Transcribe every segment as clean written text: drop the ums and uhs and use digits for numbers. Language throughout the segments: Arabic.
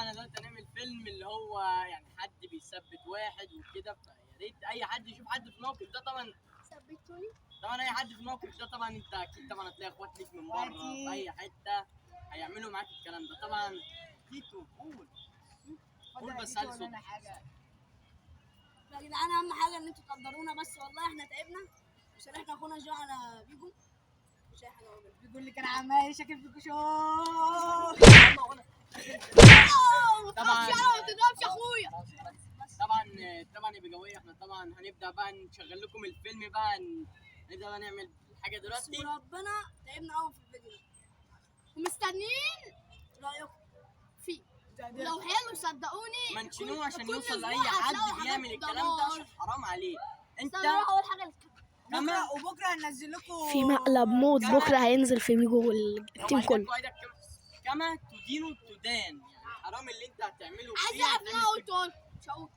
احنا دلوقتي هنعمل فيلم اللي هو يعني حد بيثبت واحد وكده، فيا ريت اي حد يشوف حد في الموقف ده. طبعا ثبتوني. طبعا اي حد في الموقف ده طبعا انت اكيد طبعا هتلاقي اخوات ليك من بره في اي حته هيعملوا معاك الكلام ده. طبعا تيتو قول بس على صوت. يا جدعان اهم حاجه ان انتوا تقدرونا بس، والله احنا تعبنا عشان احنا اخونا جو على بيجو. مش اي حاجه، بيجو اللي كان عمال يشكل فيكو شو. طبعا ما تضربش اخويا. طبعا يا بجوية احنا طبعا هنبدا بقى نشغل لكم الفيلم بقى، نبدا بقى نعمل حاجه دلوقتي. وربنا تعبنا قوي في الفيديو ده ومستنيين رايكم فيه. لو حلو صدقوني منشنوه عشان يوصل لاي حد بيعمل الكلام ده، عشان حرام عليه. انت اول حاجه كمان وبكره هننزل لكم في مقلب موت بكره هينزل في بيجو والتيم كله. كما تدين تدان، يعني حرام اللي انت هتعمله عايز فيك. اعرف انا قلت مش هقول.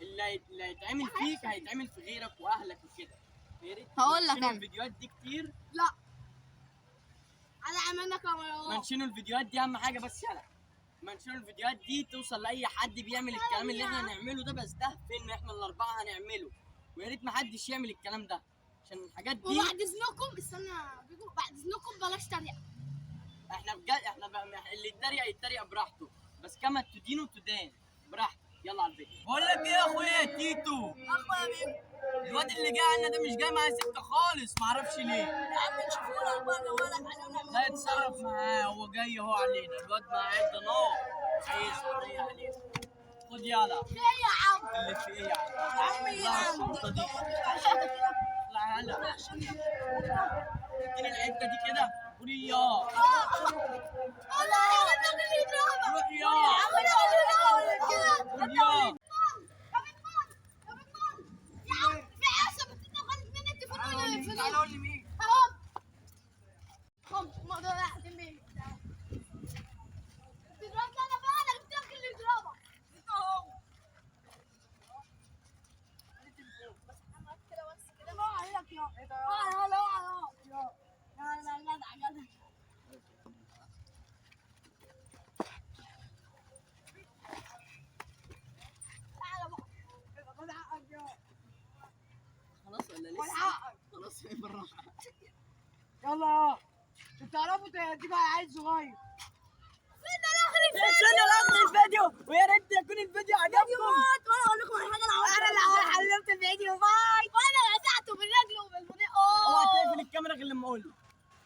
اللي هيتعمل فيك هيتعمل في غيرك واهلك وكده. يا ريت هقول لك منشنوا انا الفيديوهات دي كتير. لا على عملنا كاميرا. منشنوا الفيديوهات دي اهم حاجه، بس يلا منشنوا الفيديوهات دي توصل لاي حد بيعمل الكلام اللي احنا هنعمله ده. بس ده فيلم احنا الاربعه هنعمله، ويا ريت ما حدش يعمل الكلام ده عشان الحاجات دي. وبعد اذنكم استنى يا بيجو، بعد اذنكم بلاش تريقه. احنا بجد احنا بقى اللي يتريق براحته، بس كما تدين تدان براحته. يلا على الفيديو. بقول لك ايه يا اخويا تيتو، اخويا يا بيجو، الواد اللي جاي عنا ده مش جاي معايا سكه خالص، معرفش ليه. يا عم نشوفونا بره ولا علينا. لا يتصرف معاه، هو جاي اهو علينا. الواد معاه ده نار عايز يضيع علينا. خد يلا. في ايه يا عم؟ اللي في ايه يا عم؟ عم ايه يا عم؟ الشنطه دي. اطلع يلا. اديني الحته دي كده. قولي يا. والله يا ابنك اللي يضربك. روح يا. عمال اقول لك كده. قول يا. يا عم في عصا بتتنقل من التليفون. تعالى قول لي مين. اهو هم ما ده قاعدين بيه. تضربني انا بقى، انا قلت لك اللي يضربك. انت اهو بس انا كده بس كده ما عليك يا لا جدع. تعالى بقى. خلاص ولا لسه؟ خلاص بالراحه. يلا انتوا تعرفوا تجيبوا عيل صغير. استنى لاخر الفيديو، ويا ريت يكون الفيديو عجبكم. وانا اقول لكم على حاجه، انا اللي حلمت الفيديو باي، وانا رزعته بالرجل وبالبني. اوعى تقفل الكاميرا غير لما اقول.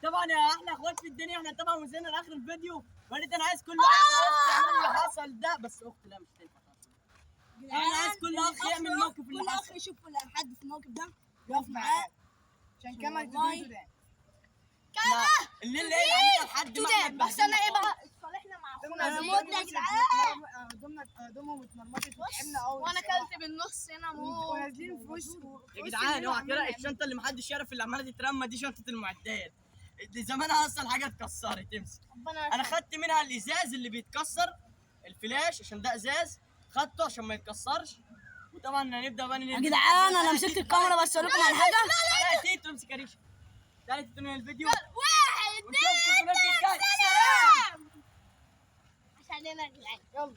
طبعا يا احلى اخوات في الدنيا، احنا طبعا وصلنا لاخر الفيديو، ويا ريت انا عايز كل واحد يعمل اللي حصل ده. بس اخت لا مش تنفع. انا عايز كل اخ يعمل الموقف اللي كل حصل. اخ يشوف حد في الموقف ده يقف معاه عشان كمان والله. لا اللي علينا لحد ما تودان بس انا ايه بقى صالحنا مع اخونا أنا زمود يا جدعان. هدومهم اتمرمطت وتعبنا قوي. وانا كلت بالنص هنا موت. ونازلين في وش يا جدعان اوعى كده. الشنطه اللي محدش يعرف اللي عماله تترمى دي شنطه المعدات، دي زمانها اصلا حاجه اتكسرت. امسك. انا خدت منها الازاز اللي بيتكسر، الفلاش عشان ده ازاز خدته عشان ما يتكسرش. وطبعا هنبدا بقى يا جدعان انا مسكت الكاميرا بس اقول لكم على حاجه. تعالى تيتو امسك يا ريشه. تعالى تيتو من الفيديو. واحد ونشوفكم في الفيديو الجاي. سلام عشان انا يا جدعان. يلا